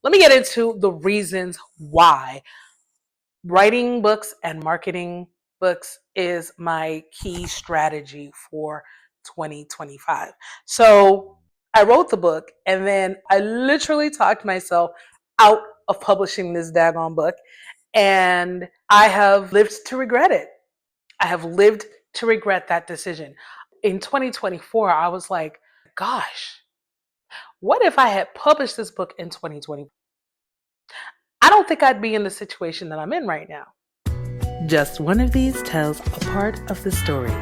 let me get into the reasons why writing books and marketing books is my key strategy for 2025. So I wrote the book and then I literally talked myself out of publishing this daggone book. And I have lived to regret it. I have lived to regret that decision. In 2024, I was like, gosh, what if I had published this book in 2020? I don't think I'd be in the situation that I'm in right now. Just one of these tells a part of the story.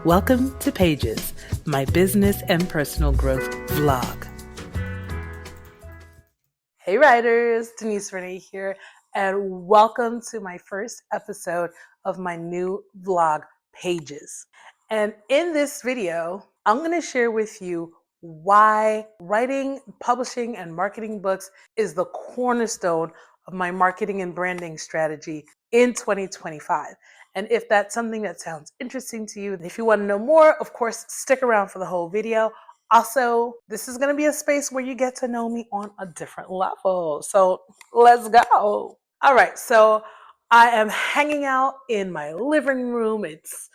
Welcome to Pages, my business and personal growth vlog. Hey writers, Denise Renee here, and welcome to my first episode of my new vlog, Pages. And in this video, I'm going to share with you why writing, publishing, and marketing books is the cornerstone of my marketing and branding strategy in 2025. And if that's something that sounds interesting to you, if you want to know more, of course, stick around for the whole video. Also, this is going to be a space where you get to know me on a different level. So let's go. All right. So I am hanging out in my living room. It's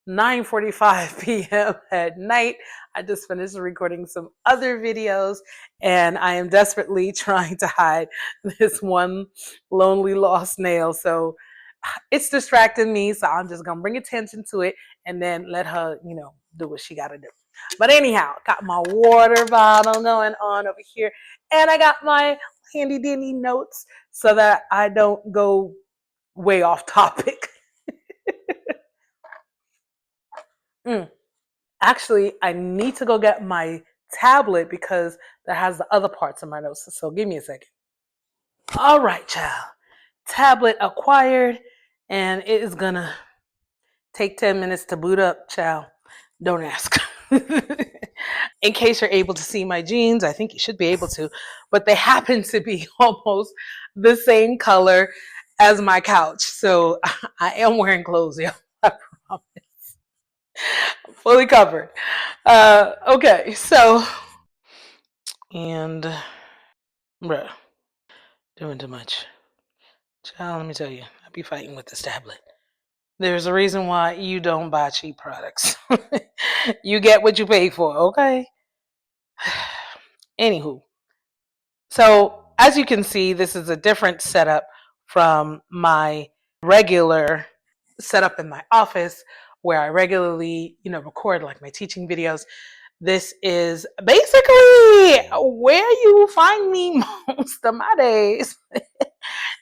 9:45 p.m. at night. I just finished recording some other videos and I am desperately trying to hide this one lonely lost nail. So it's distracting me. So I'm just going to bring attention to it and then let her, do what she got to do. But anyhow, got my water bottle going on over here and I got my handy dandy notes so that I don't go way off topic. Actually, I need to go get my tablet because that has the other parts of my notes. So give me a second. All right, child. Tablet acquired, and it is gonna take 10 minutes to boot up, child. Don't ask. In case you're able to see my jeans, I think you should be able to, but they happen to be almost the same color as my couch. So I am wearing clothes, y'all. I promise. Fully covered. Okay, so, and, bruh, doing too much. Child, let me tell you, I be fighting with this tablet. There's a reason why you don't buy cheap products. You get what you pay for, okay? Anywho, so as you can see, this is a different setup from my regular setup in my office where I regularly, record like my teaching videos. This is basically where you find me most of my days,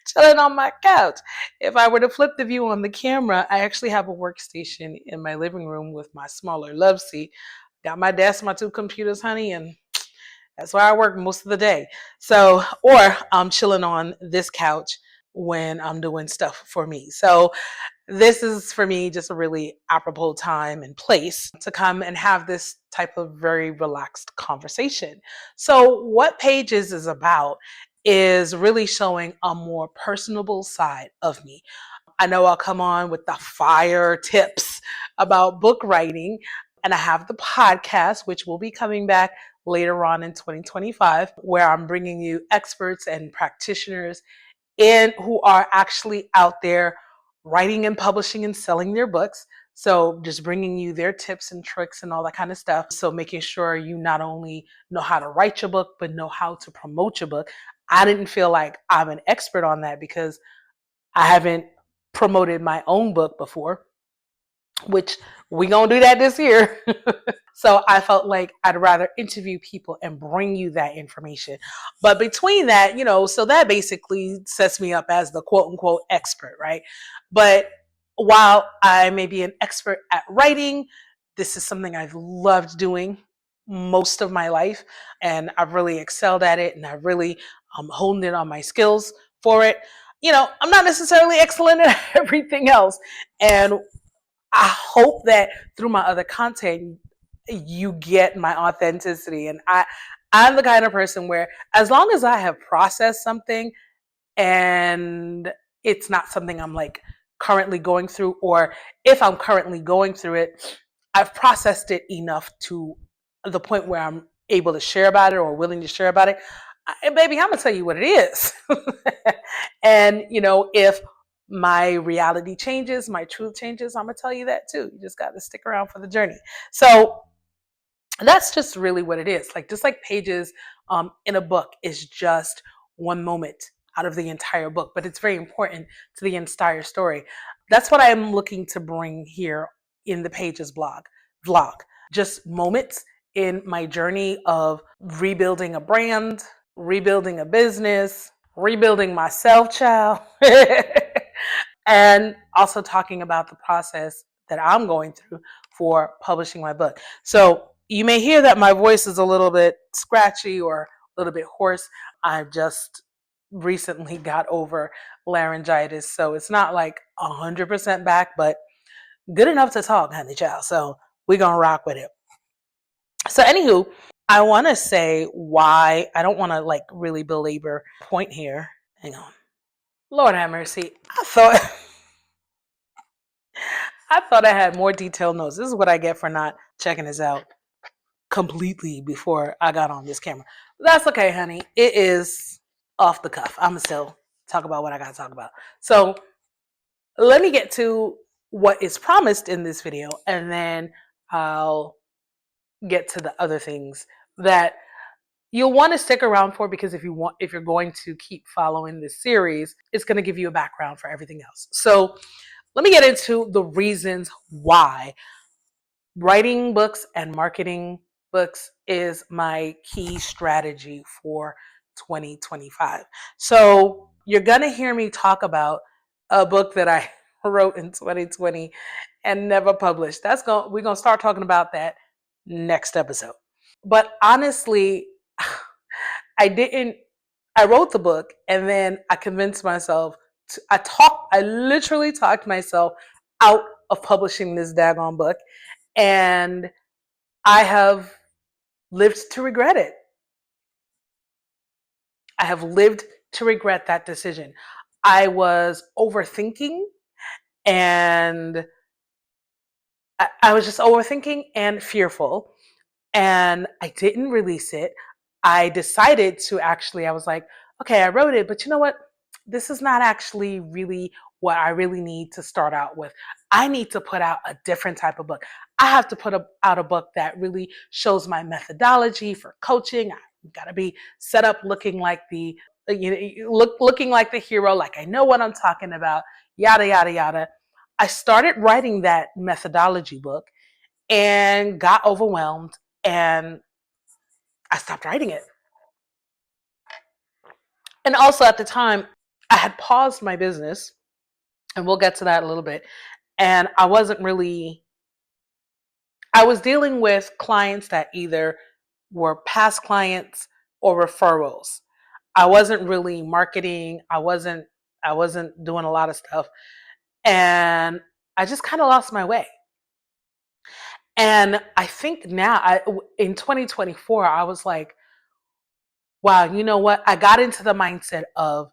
chilling on my couch. If I were to flip the view on the camera, I actually have a workstation in my living room with my smaller love seat. Got my desk, my two computers, honey, and that's where I work most of the day. So, or I'm chilling on this couch when I'm doing stuff for me. So this is for me just a really apropos time and place to come and have this type of very relaxed conversation. So what Pages is about is really showing a more personable side of me. I know I'll come on with the fire tips about book writing, and I have the podcast, which will be coming back later on in 2025, where I'm bringing you experts and practitioners in who are actually out there writing and publishing and selling their books. So just bringing you their tips and tricks and all that kind of stuff. So making sure you not only know how to write your book, but know how to promote your book. I didn't feel like I'm an expert on that because I haven't promoted my own book before, which we gonna do that this year. So I felt like I'd rather interview people and bring you that information. But between that, so that basically sets me up as the quote unquote expert, right? But while I may be an expert at writing, this is something I've loved doing most of my life. And I've really excelled at it and I've really honed in on my skills for it. I'm not necessarily excellent at everything else. And I hope that through my other content, you get my authenticity. And I'm the kind of person where as long as I have processed something and it's not something I'm like currently going through, or if I'm currently going through it, I've processed it enough to the point where I'm able to share about it or willing to share about it. Baby, I'm gonna tell you what it is. And if my reality changes, my truth changes, I'm gonna tell you that too. You just got to stick around for the journey. So that's just really what it is. Like, just like pages in a book is just one moment out of the entire book, but it's very important to the entire story. That's what I'm looking to bring here in the Pages vlog. Just moments in my journey of rebuilding a brand, rebuilding a business, rebuilding myself, child, and also talking about the process that I'm going through for publishing my book. So you may hear that my voice is a little bit scratchy or a little bit hoarse. I just recently got over laryngitis, so it's not like 100% back, but good enough to talk, honey child. So we're gonna rock with it. So anywho, I want to say why I don't want to like really belabor point here. Hang on. Lord have mercy. I thought I had more detailed notes. This is what I get for not checking this out completely before I got on this camera. That's okay, honey. It is off the cuff. I'm still talk about what I got to talk about. So let me get to what is promised in this video, and then I'll get to the other things that you'll want to stick around for, because if you're going to keep following this series, it's going to give you a background for everything else. So let me get into the reasons why writing books and marketing books is my key strategy for 2025. So you're going to hear me talk about a book that I wrote in 2020 and never published. We're going to start talking about that next episode. But honestly, I wrote the book and then I convinced myself I literally talked myself out of publishing this daggone book, and I have lived to regret it. I have lived to regret that decision. I was overthinking, and I was just overthinking and fearful, and I didn't release it. I decided to I was like, okay, I wrote it, but you know what? This is not actually really what I really need to start out with. I need to put out a different type of book. I have to out a book that really shows my methodology for coaching. I got to be set up looking like looking like the hero, like I know what I'm talking about, yada, yada, yada. I started writing that methodology book and got overwhelmed, and I stopped writing it. And also at the time, I had paused my business, and we'll get to that a little bit. And I was dealing with clients that either were past clients or referrals. I wasn't really marketing. I wasn't doing a lot of stuff. And I just kind of lost my way. And I think now in 2024, I was like, wow, you know what? I got into the mindset of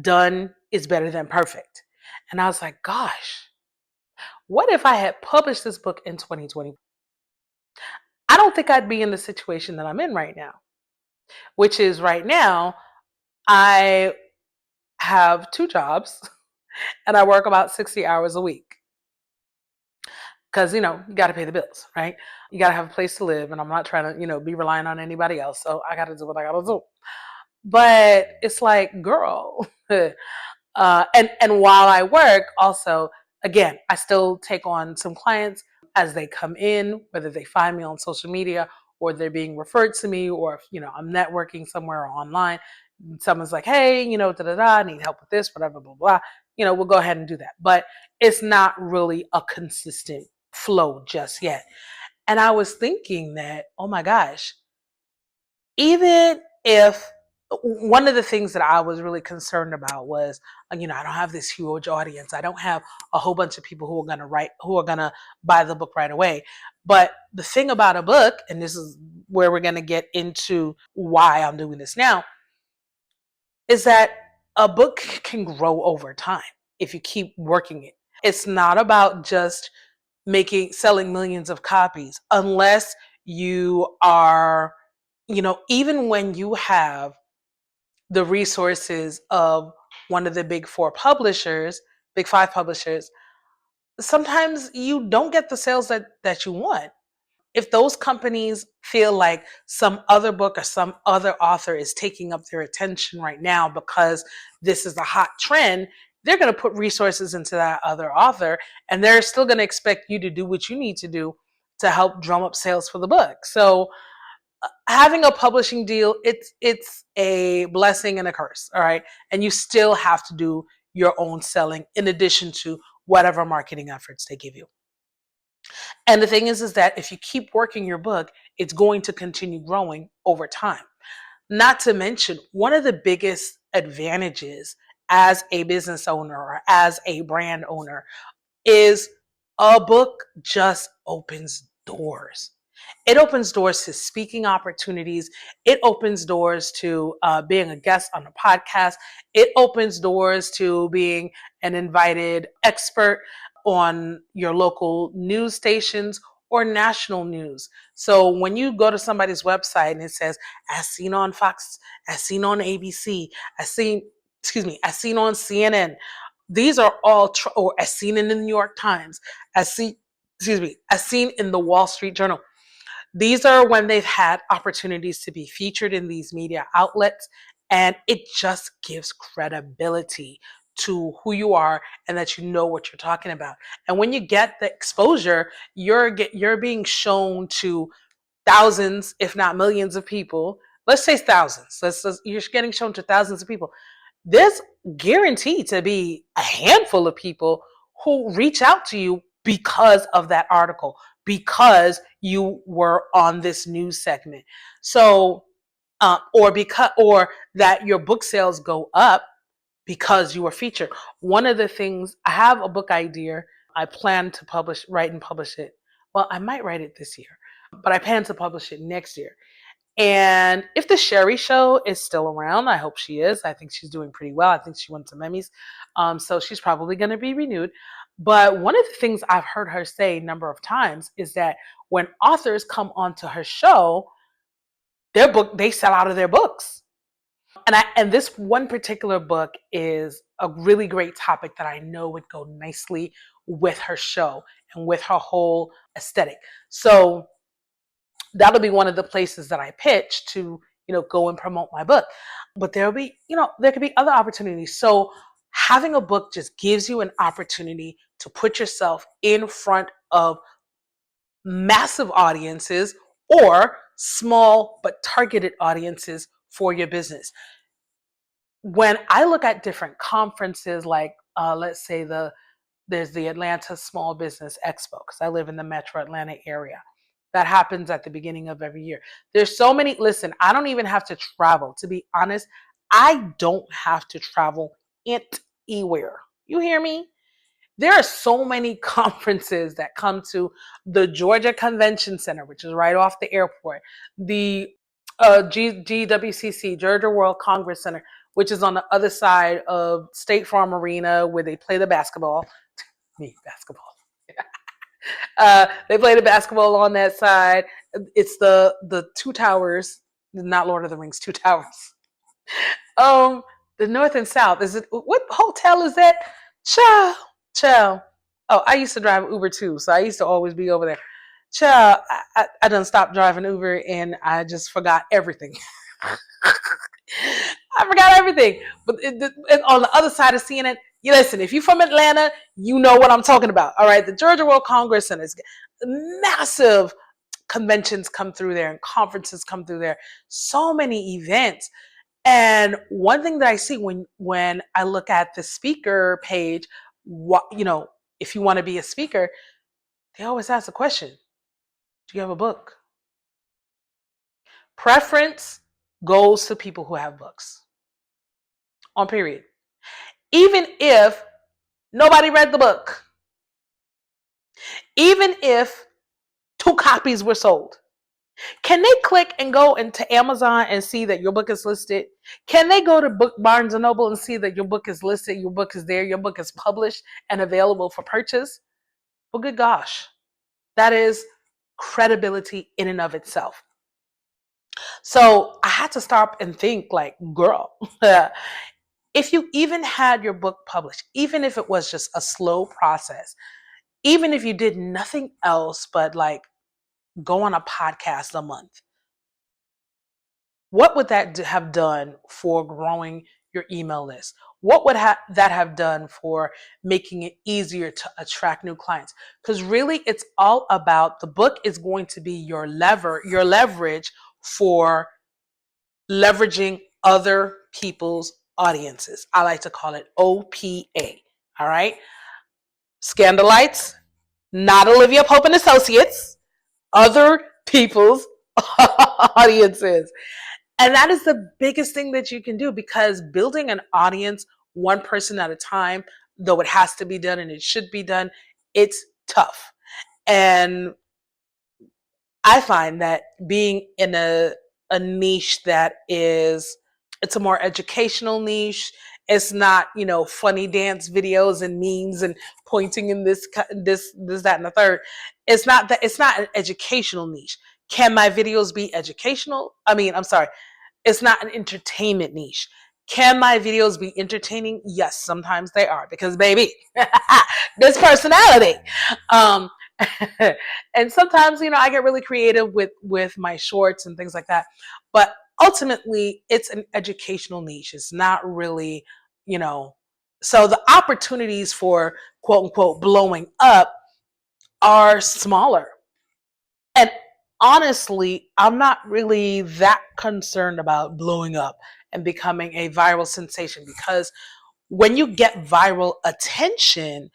done is better than perfect. And I was like, gosh, what if I had published this book in 2020? I don't think I'd be in the situation that I'm in right now, which is right now, I have 2 jobs and I work about 60 hours a week. Because, you got to pay the bills, right? You got to have a place to live. And I'm not trying to, be relying on anybody else. So I got to do what I got to do. But it's like, girl, and while I work, also, again, I still take on some clients as they come in, whether they find me on social media or they're being referred to me, or if, I'm networking somewhere or online. Someone's like, hey, I need help with this, whatever, blah, blah. We'll go ahead and do that. But it's not really a consistent flow just yet. And I was thinking that, oh my gosh, even if one of the things that I was really concerned about was, I don't have this huge audience. I don't have a whole bunch of people who are going to buy the book right away. But the thing about a book, and this is where we're going to get into why I'm doing this now, is that a book can grow over time if you keep working it. It's not about just selling millions of copies, unless you are, even when you have the resources of one of the big four publishers, big five publishers, sometimes you don't get the sales that you want. If those companies feel like some other book or some other author is taking up their attention right now because this is a hot trend, they're going to put resources into that other author, and they're still going to expect you to do what you need to do to help drum up sales for the book. So having a publishing deal, it's a blessing and a curse, all right? And you still have to do your own selling in addition to whatever marketing efforts they give you. And the thing is that if you keep working your book, it's going to continue growing over time. Not to mention, one of the biggest advantages as a business owner or as a brand owner is a book just opens doors. It opens doors to speaking opportunities. It opens doors to being a guest on a podcast. It opens doors to being an invited expert on your local news stations or national news. So when you go to somebody's website and it says, as seen on Fox, as seen on ABC, as seen on CNN, these are all, or as seen in the New York Times, as seen in the Wall Street Journal. These are when they've had opportunities to be featured in these media outlets, and it just gives credibility to who you are and that you know what you're talking about. And when you get the exposure, you're being shown to thousands, if not millions of people. Let's say thousands. You're getting shown to thousands of people. There's guaranteed to be a handful of people who reach out to you because of that article, because you were on this news segment. So, or that your book sales go up because you were featured. One of the things, I have a book idea. I plan to write and publish it. Well, I might write it this year, but I plan to publish it next year. And if the Sherry Show is still around, I hope she is. I think she's doing pretty well. I think she won some Emmys. So she's probably going to be renewed. But one of the things I've heard her say a number of times is that when authors come onto her show, they sell out of their books. And this one particular book is a really great topic that I know would go nicely with her show and with her whole aesthetic. So that'll be one of the places that I pitch to, go and promote my book. But there could be other opportunities. So having a book just gives you an opportunity to put yourself in front of massive audiences or small but targeted audiences for your business. When I look at different conferences, like let's say there's the Atlanta Small Business Expo, because I live in the Metro Atlanta area. That happens at the beginning of every year. There's so many, listen, I don't even have to travel. To be honest, I don't have to travel anywhere. You hear me? There are so many conferences that come to the Georgia Convention Center, which is right off the airport, the GWCC, Georgia World Congress Center, which is on the other side of State Farm Arena where they play the basketball. Basketball. They play the basketball on that side. It's the two towers, not Lord of the Rings, two towers. The north and south. Is it, what hotel is that? Chow. Oh, I used to drive Uber too, so I used to always be over there. Chow, I done stopped driving Uber and I just forgot everything. I forgot everything. But on the other side of seeing it, you listen, if you're from Atlanta, you know what I'm talking about. All right. The Georgia World Congress Center is massive. Conventions come through there and conferences come through there. So many events. And one thing that I see when I look at the speaker page, if you want to be a speaker, they always ask a question. Do you have a book? Preference goes to people who have books. On period. Even if nobody read the book, even if 2 copies were sold, can they click and go into Amazon and see that your book is listed? Can they go to Barnes and Noble and see that your book is listed, your book is there, your book is published and available for purchase? Well, good gosh, that is credibility in and of itself. So I had to stop and think like, girl, if you even had your book published, even if it was just a slow process, even if you did nothing else but like go on a podcast a month, what would that have done for growing your email list? What would that have done for making it easier to attract new clients? Because really, it's all about the book is going to be your your leverage for leveraging other people's audiences. I like to call it OPA. All right. Scandalites, not Olivia Pope and Associates, other people's audiences. And that is the biggest thing that you can do, because building an audience one person at a time, though it has to be done and it should be done, it's tough. And I find that being in a niche that is, it's a more educational niche. It's not, funny dance videos and memes and pointing in this, that, and the third. It's not that. It's not an educational niche. Can my videos be educational? I'm sorry. It's not an entertainment niche. Can my videos be entertaining? Yes, sometimes they are, because baby, this personality. Um, and sometimes, I get really creative with my shorts and things like that. But ultimately, it's an educational niche. It's not really, you know. So the opportunities for quote unquote blowing up are smaller. And honestly, I'm not really that concerned about blowing up and becoming a viral sensation, because when you get viral attention,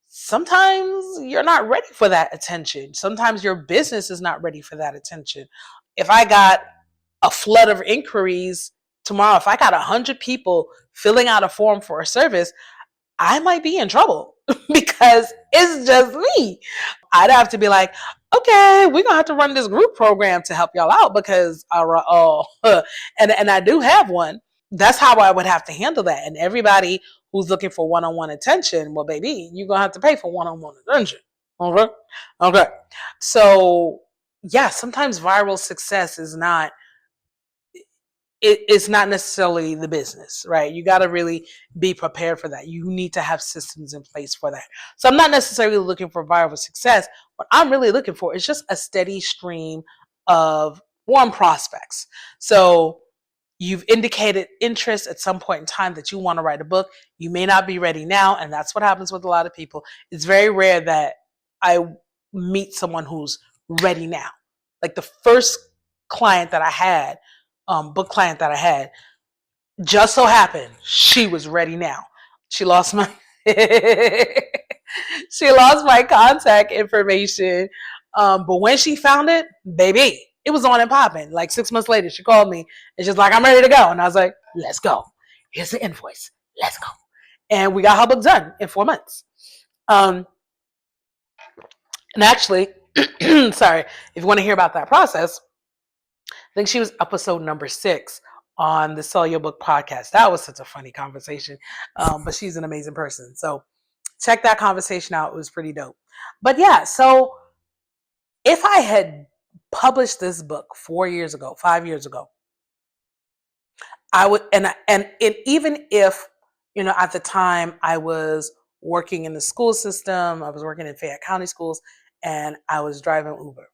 sometimes you're not ready for that attention. Sometimes your business is not ready for that attention. If I got a flood of inquiries tomorrow, if I got 100 people filling out a form for a service, I might be in trouble because it's just me. I'd have to be like, okay, we're gonna have to run this group program to help y'all out, because and I do have one. That's how I would have to handle that. And everybody who's looking for one-on-one attention, well, baby, you're gonna have to pay for one-on-one attention. Okay. Okay. So yeah, sometimes viral success is not, it's not necessarily the business, right? You got to really be prepared for that. You need to have systems in place for that. So I'm not necessarily looking for viral success. What I'm really looking for is just a steady stream of warm prospects. So you've indicated interest at some point in time that you want to write a book. You may not be ready now, and that's what happens with a lot of people. It's very rare that I meet someone who's ready now. Like the first client that I had, book client that I had, just so happened she was ready now. She lost my she lost my contact information. But when she found it, baby, it was on and popping. Like 6 months later, she called me and she's like, I'm ready to go. And I was like, let's go. Here's the invoice. Let's go. And we got her book done in 4 months. And actually, sorry, if you want to hear about that process, I think she was episode number 6 on the Sell Your Book podcast. That was such a funny conversation. But she's an amazing person. So check that conversation out. It was pretty dope. But yeah, so if I had published this book 4 years ago, 5 years ago, I would, and even if, at the time I was working in the school system, I was working in Fayette County schools, and I was driving Uber,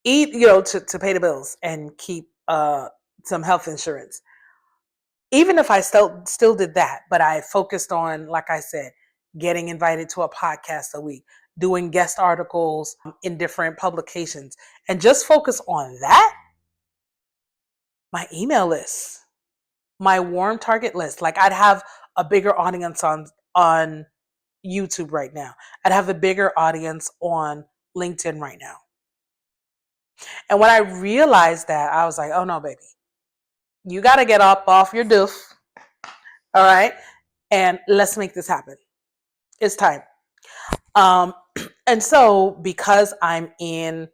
to pay the bills and keep some health insurance. Even if I still did that, but I focused on, like I said, getting invited to a podcast a week, doing guest articles in different publications, and just focus on that, my email list, my warm target list, like I'd have a bigger audience on YouTube right now. I'd have a bigger audience on LinkedIn right now. And when I realized that, I was like, oh no, baby, you got to get up off your doof. All right. And let's make this happen. It's time. And so because I'm in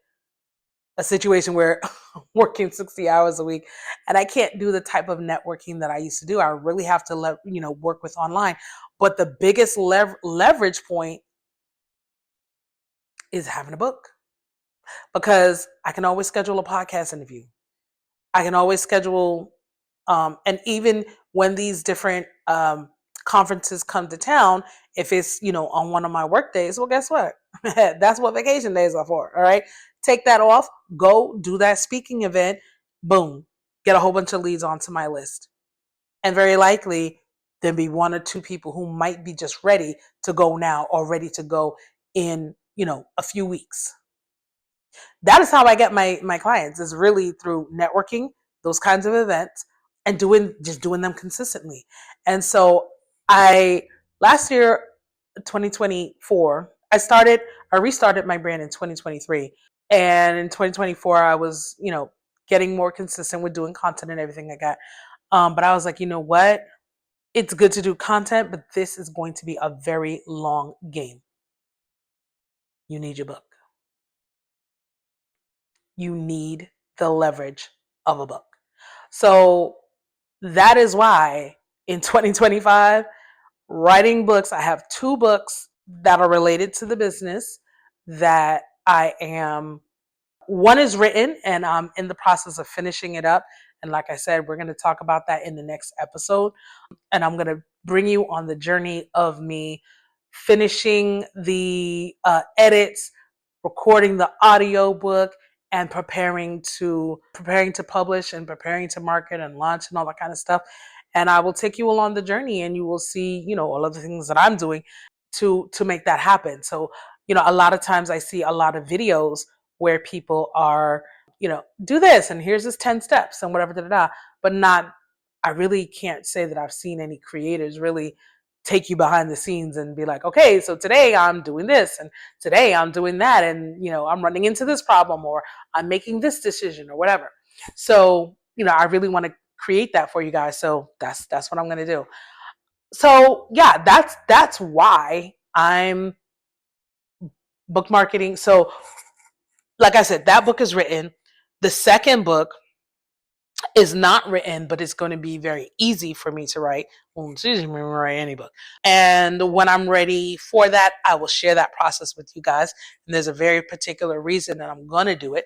a situation where I'm working 60 hours a week and I can't do the type of networking that I used to do, I really have to work with online. But the biggest leverage point is having a book. because I can always schedule a podcast interview. I can always schedule, and even when these different conferences come to town, if it's, on one of my work days, well, guess what? That's what vacation days are for. All right. Take that off, go do that speaking event, boom, get a whole bunch of leads onto my list. And very likely there'll be one or two people who might be just ready to go now or ready to go in, a few weeks. That is how I get my clients, is really through networking, those kinds of events, and doing them consistently. And so I last year, 2024, I restarted my brand in 2023. And in 2024, I was, getting more consistent with doing content and everything like that. But I was like, you know what? It's good to do content, but this is going to be a very long game. You need your book. You need the leverage of a book. So that is why in 2025, writing books, I have 2 books that are related to the business that one is written and I'm in the process of finishing it up. And like I said, we're going to talk about that in the next episode. And I'm going to bring you on the journey of me finishing the edits, recording the audio book, and preparing to publish and preparing to market and launch and all that kind of stuff. And I will take you along the journey, and you will see, all of the things that I'm doing to make that happen. So, a lot of times I see a lot of videos where people are, do this and here's this 10 steps and whatever, but not, I really can't say that I've seen any creators really take you behind the scenes and be like, okay, so today I'm doing this and today I'm doing that. And, I'm running into this problem, or I'm making this decision or whatever. So, I really want to create that for you guys. So that's what I'm going to do. So yeah, that's why I'm book marketing. So like I said, that book is written. The second book is not written, but it's going to be very easy for me to write. Well, it's easy for me to write any book. And when I'm ready for that, I will share that process with you guys. And there's a very particular reason that I'm going to do it.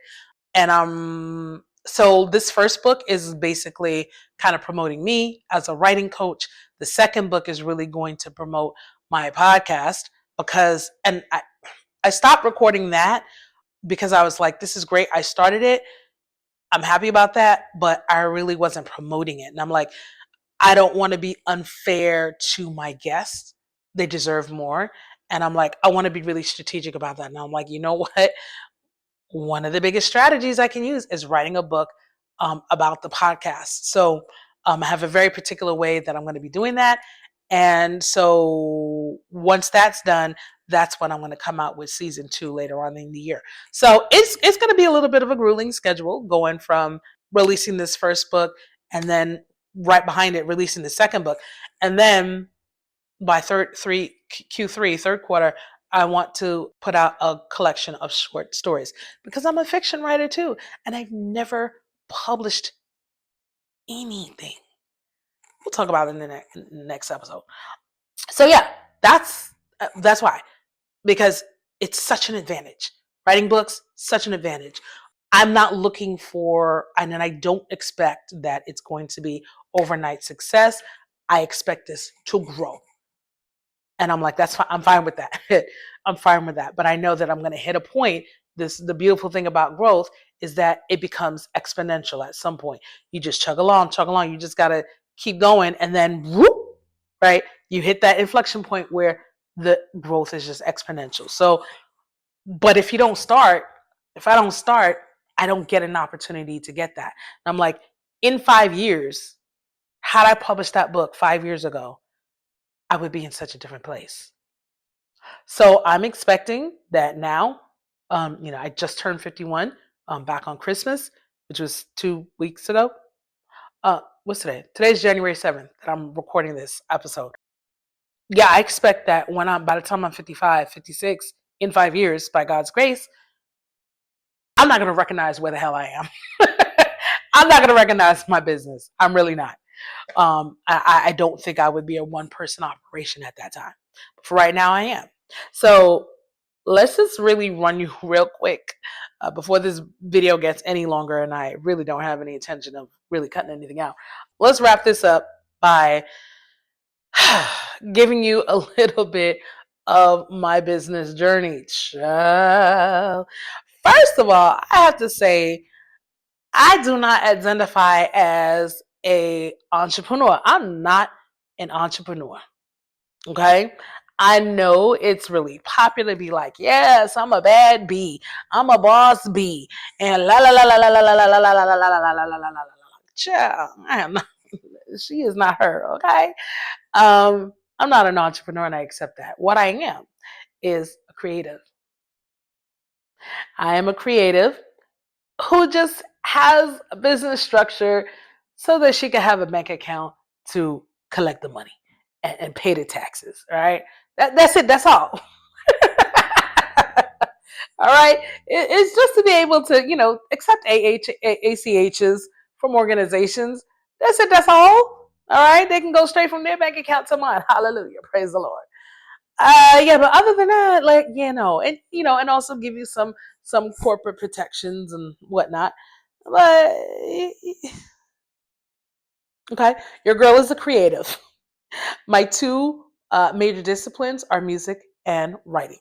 And so this first book is basically kind of promoting me as a writing coach. The second book is really going to promote my podcast and I stopped recording that because I was like, this is great. I started it. I'm happy about that, but I really wasn't promoting it. And I'm like, I don't want to be unfair to my guests. They deserve more. And I'm like, I want to be really strategic about that. And I'm like, you know what? One of the biggest strategies I can use is writing a book about the podcast. So I have a very particular way that I'm going to be doing that. And so once that's done, that's when I'm going to come out with season 2 later on in the year. So it's going to be a little bit of a grueling schedule, going from releasing this first book and then right behind it releasing the second book. And then by Q3, third quarter, I want to put out a collection of short stories because I'm a fiction writer too. And I've never published anything. We'll talk about it in the next episode. So yeah, that's why, because it's such an advantage. Writing books, such an advantage. I'm not looking for, and I don't expect that it's going to be overnight success. I expect this to grow. And I'm like, that's fine. I'm fine with that. I'm fine with that. But I know that I'm going to hit a point. The beautiful thing about growth is that it becomes exponential at some point. You just chug along. You just got to keep going. And then whoop, right? You hit that inflection point where the growth is just exponential. So, but if I don't start, I don't get an opportunity to get that. And I'm like, in 5 years, had I published that book 5 years ago, I would be in such a different place. So I'm expecting that now. I just turned 51 back on Christmas, which was 2 weeks ago. What's today? Today's January 7th that I'm recording this episode. Yeah, I expect that by the time I'm 55, 56, in 5 years, by God's grace, I'm not going to recognize where the hell I am. I'm not going to recognize my business. I'm really not. I don't think I would be a one-person operation at that time. But for right now, I am. So let's just really run you real quick before this video gets any longer, and I really don't have any intention of really cutting anything out. Let's wrap this up by giving you a little bit of my business journey. Child. First of all, I have to say, I do not identify as a entrepreneur. I'm not an entrepreneur. Okay. I know it's really popular to be like, yes, I'm a bad bee. I'm a boss bee. And la la la la la la la la la la la la la la la la la la la. Child, I am not, she is not her, okay? I'm not an entrepreneur and I accept that. What I am is a creative. I am a creative who just has a business structure so that she can have a bank account to collect the money and pay the taxes. All right. That's it. That's all. All right. It's just to be able to, accept ACHs from organizations. That's it. That's all. All right. They can go straight from their bank account to mine. Hallelujah. Praise the Lord. Yeah, but other than that, like, and also give you some corporate protections and whatnot. But okay, your girl is a creative. My two major disciplines are music and writing.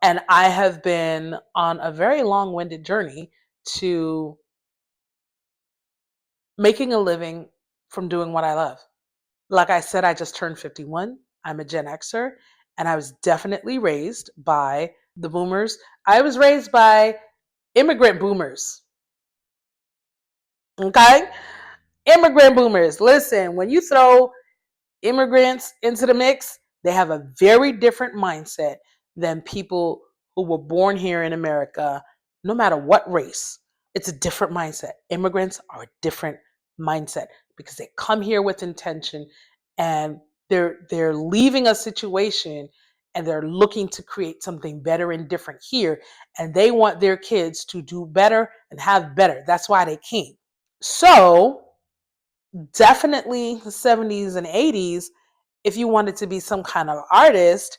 And I have been on a very long winded journey to making a living from doing what I love. Like I said, I just turned 51. I'm a Gen Xer, and I was definitely raised by the boomers. I was raised by immigrant boomers. Okay? Immigrant boomers. Listen, when you throw immigrants into the mix, they have a very different mindset than people who were born here in America, no matter what race. It's a different mindset. Immigrants are a different mindset because they come here with intention and they're leaving a situation and they're looking to create something better and different here, and they want their kids to do better and have better. That's why they came. So, definitely the 70s and 80s, if you wanted to be some kind of artist,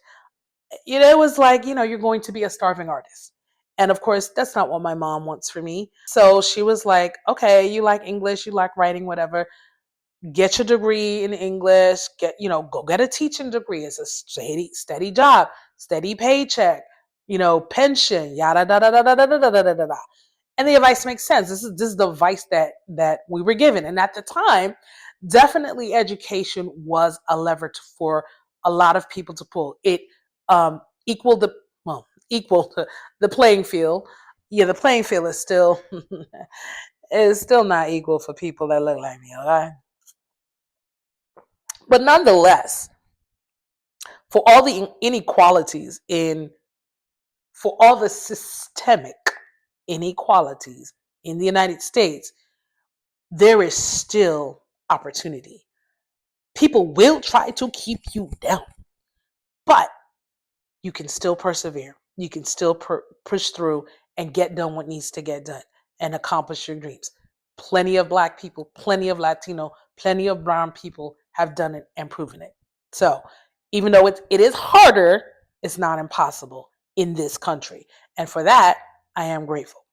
it was like, you're going to be a starving artist. And of course, that's not what my mom wants for me. So she was like, okay, you like English, you like writing, whatever. Get your degree in English, go get a teaching degree. It's a steady job, steady paycheck, pension, yada da da da da da da da da da da. And the advice makes sense. This is the advice that we were given. And at the time, definitely education was a lever for a lot of people to pull. It equaled the equal the playing field. Yeah, the playing field is still is still not equal for people that look like me, okay? But nonetheless, for all the inequalities for all the systemic inequalities in the United States, there is still opportunity. People will try to keep you down, but you can still persevere. You can still push through and get done what needs to get done and accomplish your dreams. Plenty of Black people, plenty of Latino, plenty of brown people have done it and proven it. So even though it is harder, it's not impossible in this country. And for that, I am grateful.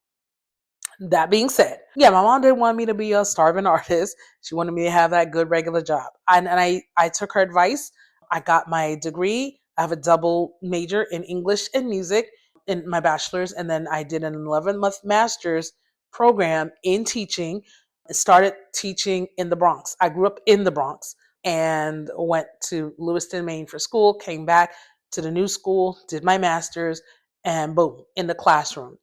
That being said, yeah, my mom didn't want me to be a starving artist. She wanted me to have that good regular job. And I took her advice. I got my degree. I have a double major in English and music in my bachelor's. And then I did an 11-month master's program in teaching. I started teaching in the Bronx. I grew up in the Bronx and went to Lewiston, Maine for school, came back to the new school, did my master's, and boom, in the classroom.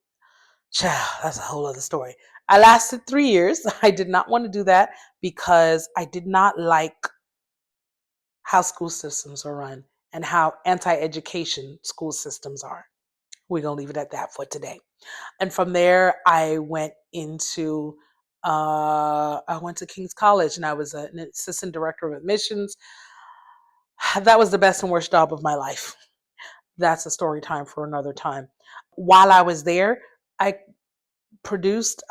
Child, that's a whole other story. I lasted 3 years. I did not want to do that because I did not like how school systems are run and how anti-education school systems are. We're going to leave it at that for today. And from there, I went to King's College and I was an assistant director of admissions. That was the best and worst job of my life. That's a story time for another time. While I was there, I produced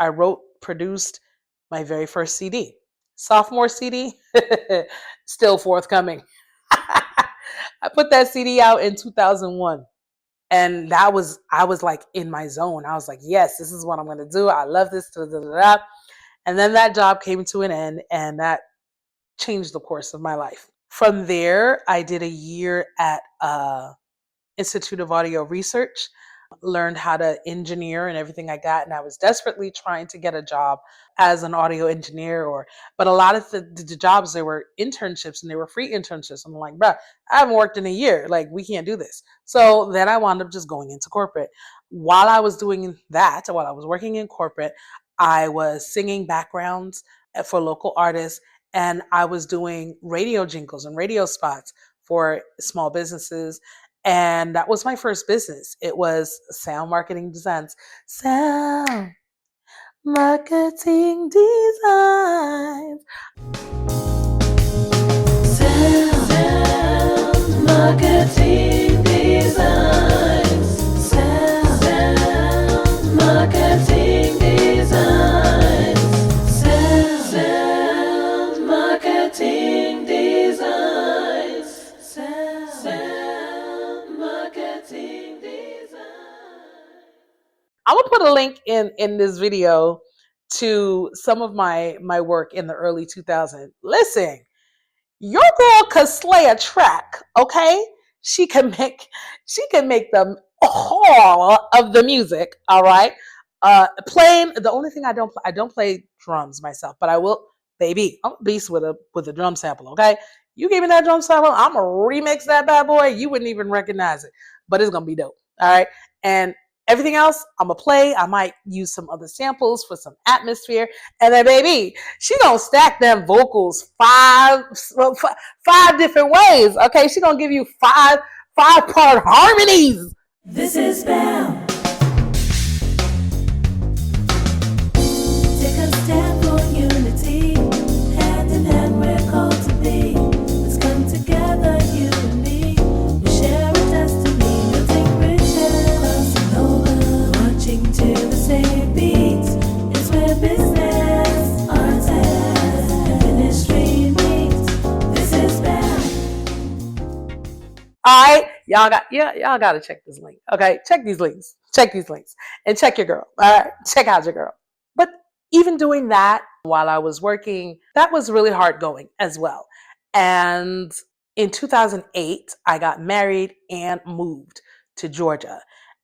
my very first CD. Sophomore CD, still forthcoming. I put that CD out in 2001. And I was like in my zone. I was like, yes, this is what I'm going to do. I love this. Da, da, da, da. And then that job came to an end, and that changed the course of my life. From there, I did a year at Institute of Audio Research, learned how to engineer and everything like that. And I was desperately trying to get a job as an audio engineer, but a lot of the jobs, they were internships and they were free internships. I'm like, bruh, I haven't worked in a year. Like, we can't do this. So then I wound up just going into corporate. While I was doing that, while I was working in corporate, I was singing backgrounds for local artists, and I was doing radio jingles and radio spots for small businesses. And that was my first business. It was sound marketing designs. Sound marketing designs. Sound marketing designs. Sound marketing designs. Sound marketing designs. Sound marketing designs. I'm gonna put a link in this video to some of my work in the early 2000s. Listen, your girl could slay a track, okay? She can make the all of the music, all right? Playing, the only thing I don't play drums myself, but I will, baby, I'm a beast with a drum sample, okay? You give me that drum sample, I'm gonna remix that bad boy. You wouldn't even recognize it, but it's gonna be dope, all right? And everything else, I'm gonna play. I might use some other samples for some atmosphere, and then, baby, she gonna stack them vocals five different ways. Okay, she gonna give you five-part harmonies. This is Bam. Take a stand for unity. Hand in hand, we're called to be. Let's come together, you and me. We share a destiny, building bridges, crossing over, marching to the same beat. It's where business, arts, and ministry meet. This is Bam. All right, y'all got to check this link. Okay, check these links, and check your girl. All right, check out your girl. But even doing that while I was working, that was really hard going as well. And in 2008, I got married and moved to Georgia.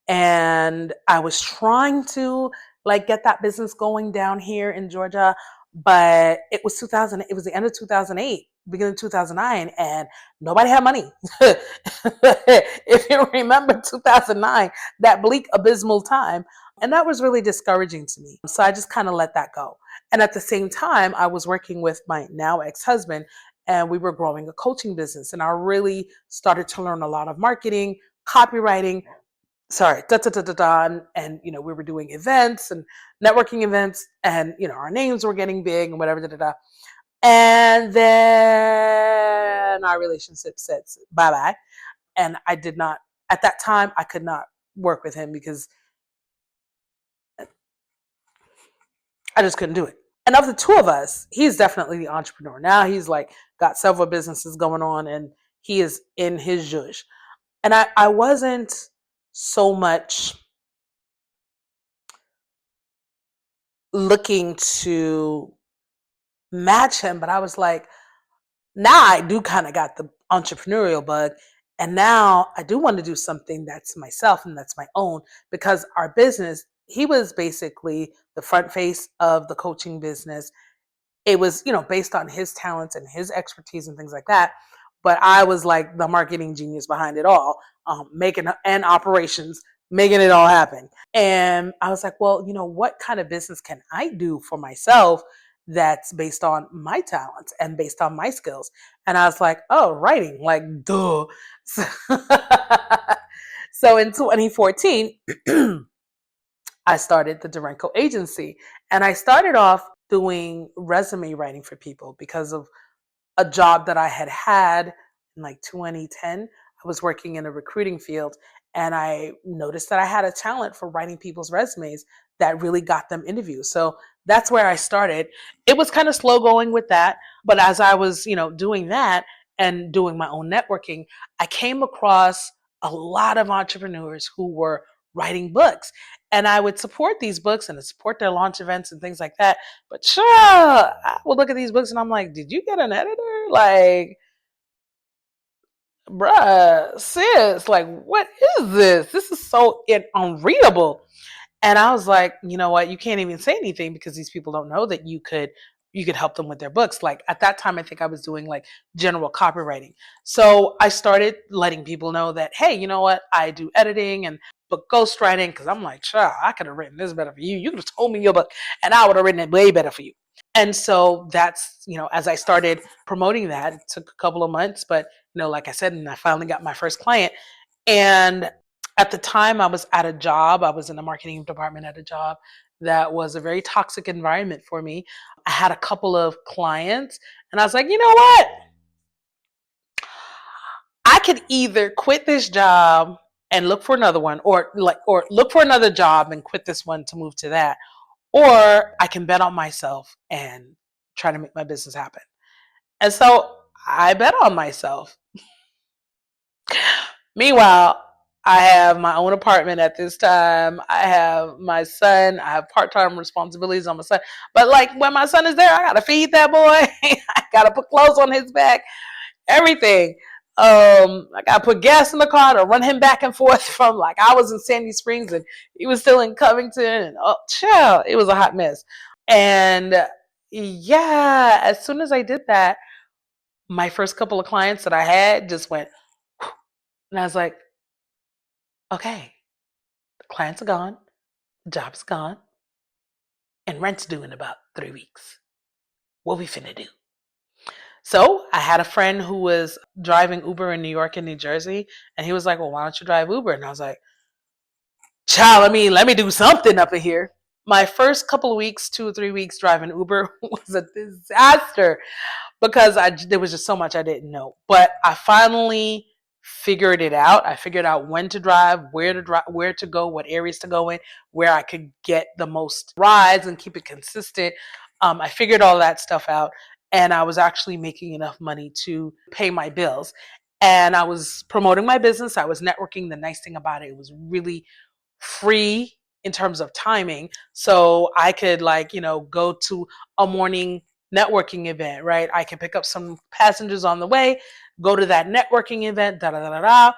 And I was trying to like get that business going down here in Georgia, but it was the end of 2008, beginning of 2009, and nobody had money. If you remember 2009, that bleak, abysmal time. And that was really discouraging to me. So I just kind of let that go. And at the same time, I was working with my now ex-husband, and we were growing a coaching business. And I really started to learn a lot of marketing, copywriting, and we were doing events and networking events, and our names were getting big and whatever, And then our relationship said bye-bye. And I did not, at that time, I could not work with him because I just couldn't do it. And of the two of us, he's definitely the entrepreneur. Now he's like got several businesses going on, and he is in his zhuzh. And I wasn't so much looking to match him, but I was like, now I do kind of got the entrepreneurial bug. And now I do want to do something that's myself and that's my own, because our business, he was basically the front face of the coaching business. It was, based on his talents and his expertise and things like that. But I was like the marketing genius behind it all, making and operations, making it all happen. And I was like, well, what kind of business can I do for myself that's based on my talents and based on my skills? And I was like, oh, writing, like, duh. So in 2014, I started the Duranko agency, and I started off doing resume writing for people because of a job that I had in like 2010. I was working in a recruiting field, and I noticed that I had a talent for writing people's resumes that really got them interviews. So that's where I started. It was kind of slow going with that, but as I was, doing that and doing my own networking, I came across a lot of entrepreneurs who were writing books. And I would support these books and support their launch events and things like that. But sure, I would look at these books and I'm like, did you get an editor? Like, bruh, sis, like, what is this? This is so unreadable. And I was like, you know what? You can't even say anything because these people don't know that you could help them with their books. Like at that time, I think I was doing like general copywriting. So I started letting people know that, hey, you know what? I do editing and book ghostwriting because I'm like, sure, I could have written this better for you. You could have told me your book and I would have written it way better for you. And so that's, as I started promoting that, it took a couple of months, but like I said, and I finally got my first client. And at the time I was at a job, I was in the marketing department at a job that was a very toxic environment for me. I had a couple of clients and I was like, you know what? I could either quit this job and look for another one or look for another job and quit this one to move to that, or I can bet on myself and try to make my business happen. And so I bet on myself. Meanwhile, I have my own apartment at this time. I have my son. I have part-time responsibilities on my son. But like when my son is there, I gotta feed that boy. I gotta put clothes on his back, everything. I gotta put gas in the car to run him back and forth from, like, I was in Sandy Springs and he was still in Covington, and child, it was a hot mess. And yeah, as soon as I did that, my first couple of clients that I had just went, and I was like, okay, the clients are gone, the job's gone, and rent's due in about 3 weeks. What we finna do? So I had a friend who was driving Uber in New York and New Jersey, and he was like, well, why don't you drive Uber? And I was like, child, let me do something up in here. My first couple of weeks, 2 or 3 weeks driving Uber was a disaster because there was just so much I didn't know. But I finally figured it out. I figured out when to drive, where to go, what areas to go in, where I could get the most rides and keep it consistent. I figured all that stuff out, and I was actually making enough money to pay my bills. And I was promoting my business. I was networking. The nice thing about it was really free in terms of timing. So I could, like, go to a morning networking event, right? I can pick up some passengers on the way, go to that networking event, da da da da da,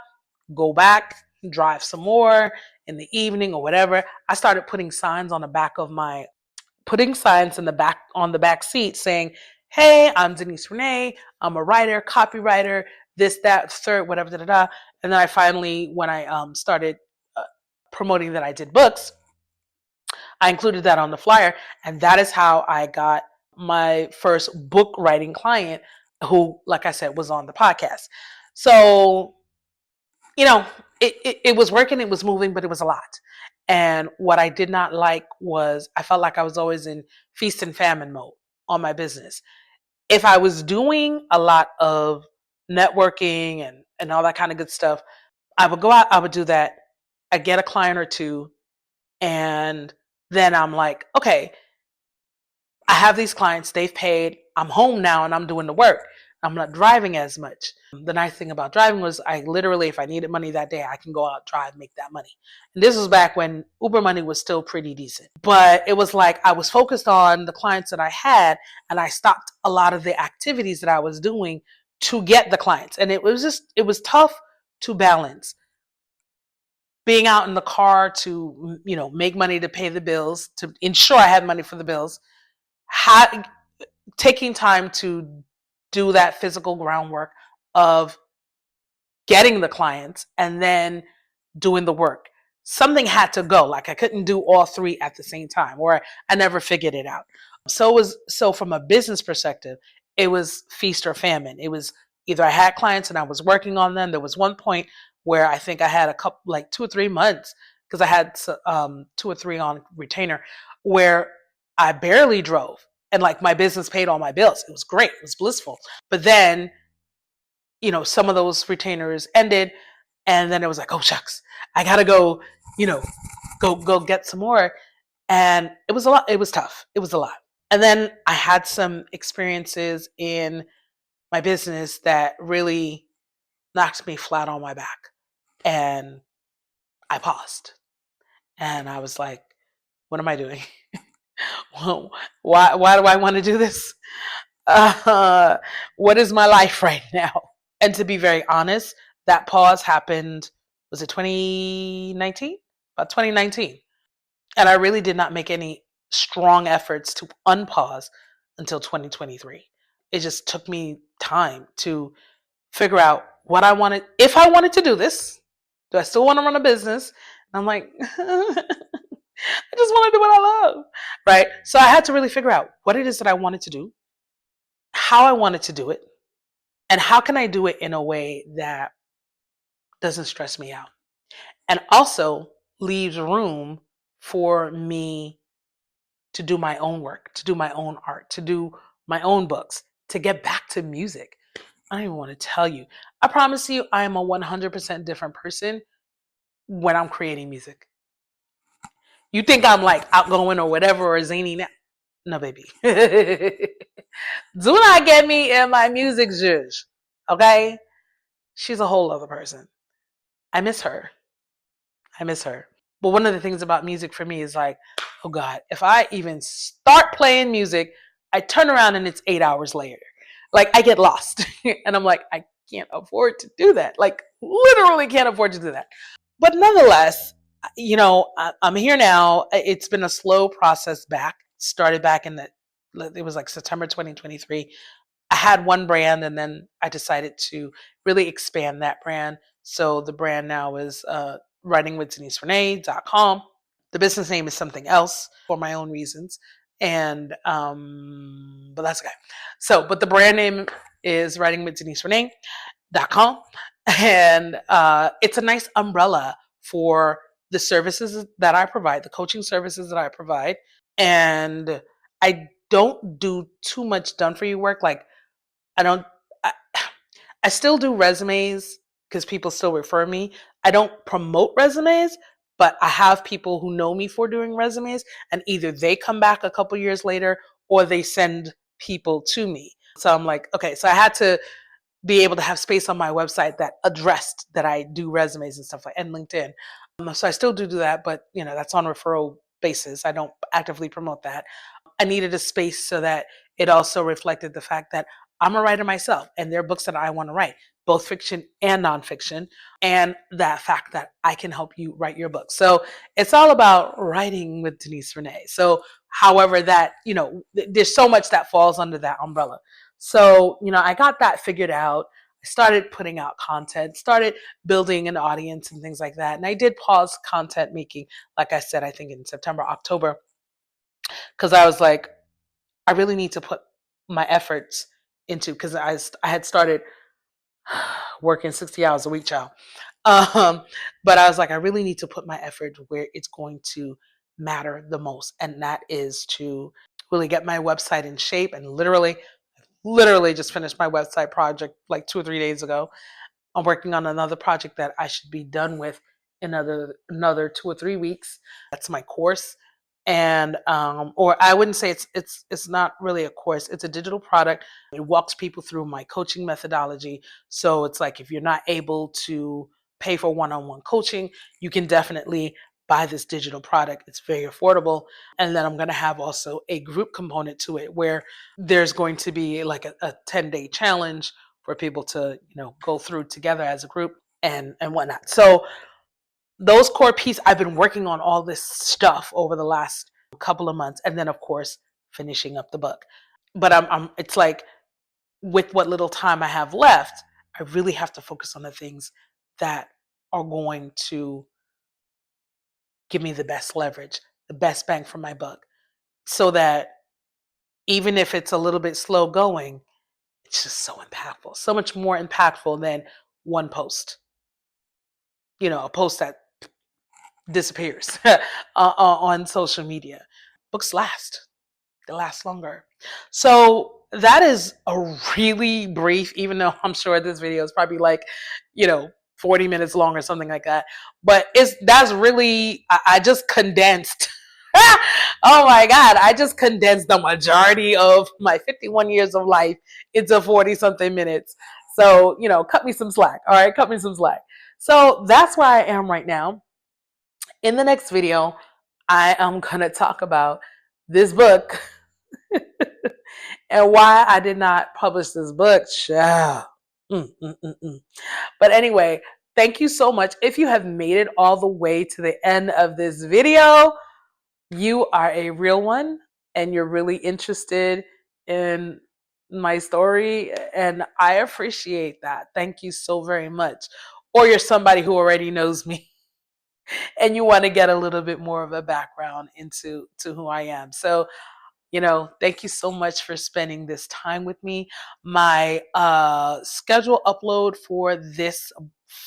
go back, drive some more in the evening or whatever. I started putting signs on the back of my putting signs in the back on the back seat saying, hey, I'm Denise Renee. I'm a writer, copywriter, this, that, third, whatever, da da da. And then I finally, when I started promoting that I did books, I included that on the flyer. And that is how I got my first book writing client who, like I said, was on the podcast. So, it was working, it was moving, but it was a lot. And what I did not like was I felt like I was always in feast and famine mode on my business. If I was doing a lot of networking and all that kind of good stuff, I would go out, I would do that. I get a client or two, and then I'm like, okay, I have these clients, they've paid, I'm home now and I'm doing the work. I'm not driving as much. The nice thing about driving was I literally, if I needed money that day, I can go out, drive, make that money. And this was back when Uber money was still pretty decent. But it was like I was focused on the clients that I had, and I stopped a lot of the activities that I was doing to get the clients. And it was tough to balance being out in the car to, make money to pay the bills, to ensure I had money for the bills, taking time to do that physical groundwork of getting the clients and then doing the work. Something had to go. Like I couldn't do all three at the same time, or I never figured it out. So from a business perspective, it was feast or famine. It was either I had clients and I was working on them. There was one point where I think I had a couple, like 2 or 3 months, because I had 2 or 3 on retainer, where I barely drove, and like my business paid all my bills. It was great. It was blissful. But then, some of those retainers ended, and then it was like, oh shucks, I gotta go, go get some more. And it was a lot. It was tough. It was a lot. And then I had some experiences in my business that really knocked me flat on my back. And I paused and I was like, what am I doing? Why do I want to do this? Uh, what is my life right now? And to be very honest, that pause happened, was it 2019? About 2019. And I really did not make any strong efforts to unpause until 2023. It just took me time to figure out what I wanted. If I wanted to do this, do I still want to run a business? And I'm like, I just want to do what I love. Right. So I had to really figure out what it is that I wanted to do, how I wanted to do it, and how can I do it in a way that doesn't stress me out and also leaves room for me to do my own work, to do my own art, to do my own books, to get back to music. I don't even want to tell you. I promise you, I am a 100% different person when I'm creating music. You think I'm like outgoing or whatever or zany now? No, baby. Do not get me in my music zhuzh. Okay? She's a whole other person. I miss her. I miss her. But one of the things about music for me is like, oh God, if I even start playing music, I turn around and it's 8 hours later. Like I get lost. And I'm like, I can't afford to do that. Like literally can't afford to do that. But nonetheless, I'm here now. It's been a slow process back. Started back it was like September 2023. I had one brand and then I decided to really expand that brand. So the brand now is writingwithDeniseRenee.com. The business name is something else for my own reasons. And but that's okay. So, but the brand name is writingwithDeniseRenee.com. And it's a nice umbrella for the services that I provide, the coaching services that I provide. And I don't do too much done for you work. Like I don't, I, I still do resumes because people still refer me. I don't promote resumes, but I have people who know me for doing resumes, and either they come back a couple years later or they send people to me. So I'm like, okay, so I had to be able to have space on my website that addressed that I do resumes and stuff like, and LinkedIn. So I still do that, but that's on referral basis. I don't actively promote that. I needed a space so that it also reflected the fact that I'm a writer myself and there are books that I want to write, both fiction and nonfiction, and that fact that I can help you write your book. So it's all about writing with Denise Renee. So however that, there's so much that falls under that umbrella. So, I got that figured out. I started putting out content, started building an audience and things like that. And I did pause content making, like I said, I think in September, October, because I was like, I really need to put my efforts into, because I had started working 60 hours a week, child. But I was like, I really need to put my effort where it's going to matter the most. And that is to really get my website in shape. And literally just finished my website project like 2 or 3 days ago. I'm working on another project that I should be done with in another 2 or 3 weeks. That's my course. And or I wouldn't say it's not really a course, it's a digital product. It walks people through my coaching methodology. So it's like if you're not able to pay for one-on-one coaching, you can definitely buy this digital product. It's very affordable. And then I'm going to have also a group component to it where there's going to be like a 10-day challenge for people to go through together as a group and whatnot. So those core pieces, I've been working on all this stuff over the last couple of months, and then of course finishing up the book. But it's like with what little time I have left, I really have to focus on the things that are going to give me the best leverage, the best bang for my buck, so that even if it's a little bit slow going, it's just so impactful, so much more impactful than one post. A post that disappears on social media. Books last. They last longer. So that is a really brief, even though I'm sure this video is probably like, 40 minutes long or something like that. But that's really, I just condensed. Oh my God, I just condensed the majority of my 51 years of life into 40 something minutes. So, cut me some slack. All right, cut me some slack. So that's where I am right now. In the next video, I am going to talk about this book and why I did not publish this book. But anyway, thank you so much. If you have made it all the way to the end of this video, you are a real one and you're really interested in my story. And I appreciate that. Thank you so very much. Or you're somebody who already knows me and you want to get a little bit more of a background into who I am. So, thank you so much for spending this time with me. My schedule upload for this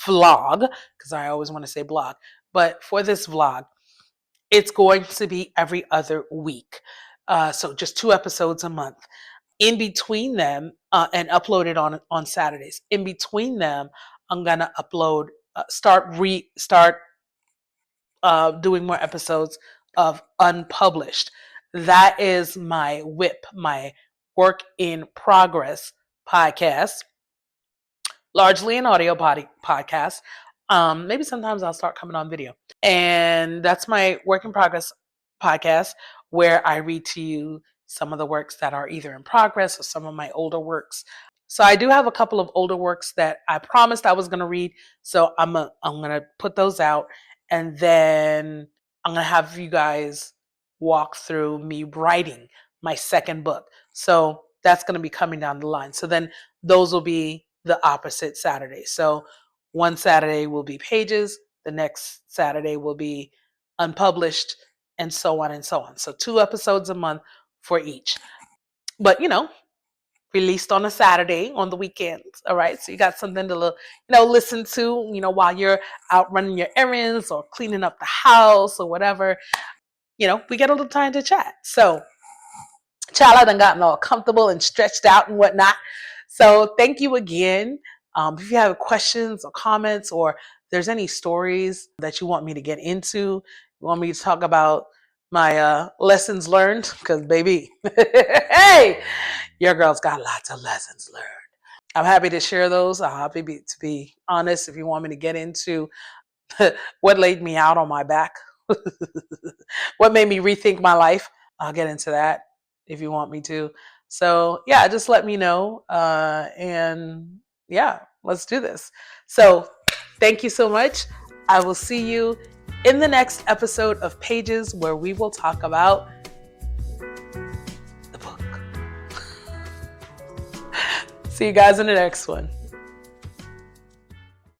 vlog, because I always want to say blog, but for this vlog, it's going to be every other week. So just 2 episodes a month. In between them, and upload it on Saturdays. In between them, I'm gonna upload, start doing more episodes of unpublished. That is my WIP, my work in progress podcast, largely an audio podcast. Maybe sometimes I'll start coming on video. And that's my work in progress podcast where I read to you some of the works that are either in progress or some of my older works. So I do have a couple of older works that I promised I was going to read. So I'm going to put those out, and then I'm going to have you guys walk through me writing my second book. So that's going to be coming down the line. So then those will be the opposite Saturday. So one Saturday will be pages, the next Saturday will be unpublished, and so on and so on. So 2 episodes a month for each. But, released on a Saturday on the weekends. All right. So you got something to, listen to, while you're out running your errands or cleaning up the house or whatever. We get a little time to chat. So, child, I done gotten all comfortable and stretched out and whatnot. So thank you again. If you have questions or comments, or there's any stories that you want me to get into, you want me to talk about my lessons learned, because baby, hey, your girl's got lots of lessons learned. I'm happy to share those. I'm happy to be honest. If you want me to get into what laid me out on my back, what made me rethink my life, I'll get into that if you want me to. So yeah, just let me know. And yeah, let's do this. So thank you so much. I will see you in the next episode of Pages, where we will talk about the book. See you guys in the next one.